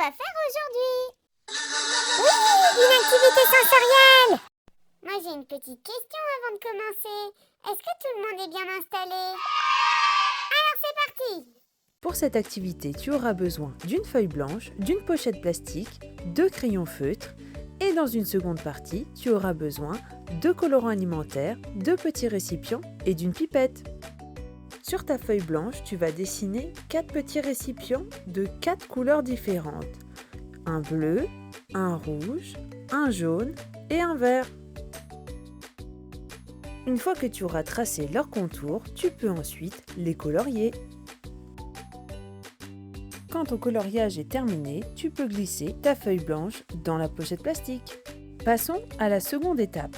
va faire aujourd'hui? Oui, une activité sensorielle! Moi j'ai une petite question avant de commencer. Est-ce que tout le monde est bien installé? Alors c'est parti! Pour cette activité, tu auras besoin d'une feuille blanche, d'une pochette plastique, de crayons feutres et dans une seconde partie, tu auras besoin de colorants alimentaires, de petits récipients et d'une pipette. Sur ta feuille blanche, tu vas dessiner 4 petits récipients de 4 couleurs différentes. Un bleu, un rouge, un jaune et un vert. Une fois que tu auras tracé leurs contours, tu peux ensuite les colorier. Quand ton coloriage est terminé, tu peux glisser ta feuille blanche dans la pochette plastique. Passons à la seconde étape.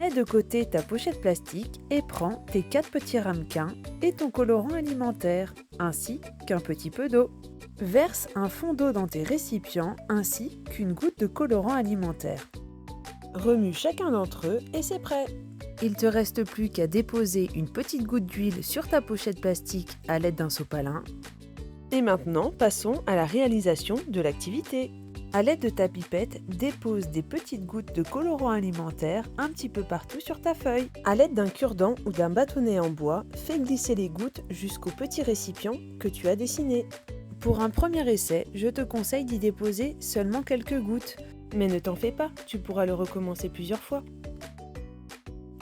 Mets de côté ta pochette plastique et prends tes 4 petits ramequins et ton colorant alimentaire, ainsi qu'un petit peu d'eau. Verse un fond d'eau dans tes récipients ainsi qu'une goutte de colorant alimentaire. Remue chacun d'entre eux et c'est prêt. Il ne te reste plus qu'à déposer une petite goutte d'huile sur ta pochette plastique à l'aide d'un sopalin. Et maintenant, passons à la réalisation de l'activité. À l'aide de ta pipette, dépose des petites gouttes de colorant alimentaire un petit peu partout sur ta feuille. À l'aide d'un cure-dent ou d'un bâtonnet en bois, fais glisser les gouttes jusqu'au petit récipient que tu as dessiné. Pour un premier essai, je te conseille d'y déposer seulement quelques gouttes. Mais ne t'en fais pas, tu pourras le recommencer plusieurs fois.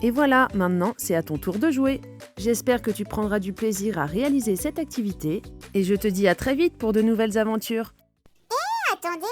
Et voilà, maintenant c'est à ton tour de jouer. J'espère que tu prendras du plaisir à réaliser cette activité et je te dis à très vite pour de nouvelles aventures. Attendez,